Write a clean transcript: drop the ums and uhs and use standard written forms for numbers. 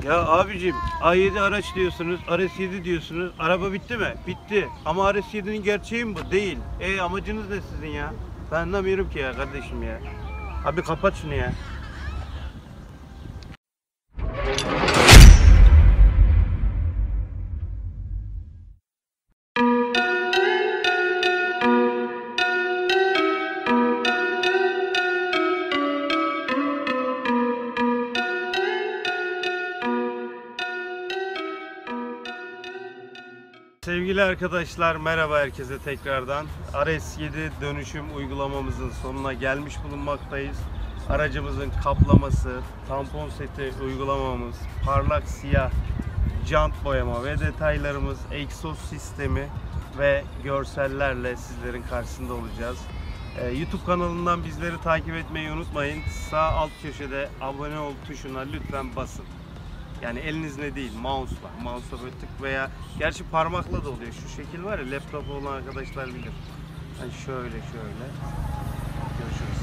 Ya abicim A7 araç diyorsunuz, RS7 diyorsunuz. Araba bitti mi? Bitti. Ama RS7'nin gerçeği mi bu? Değil. Amacınız ne sizin ya? Ben anlamıyorum ki ya kardeşim ya. Abi kapat şunu ya. Sevgili arkadaşlar, merhaba herkese tekrardan. RS7 dönüşüm uygulamamızın sonuna gelmiş bulunmaktayız. Aracımızın kaplaması, tampon seti uygulamamız, parlak siyah jant boyama ve detaylarımız, egzoz sistemi ve görsellerle sizlerin karşısında olacağız. YouTube kanalından bizleri takip etmeyi unutmayın. Sağ alt köşede abone ol tuşuna lütfen basın. Yani elinizle değil, mouse'la. Mouse'la böyle tık veya gerçi parmakla da oluyor. Şu şekil var ya, laptop olan arkadaşlar bilir. Yani şöyle. Görüşürüz.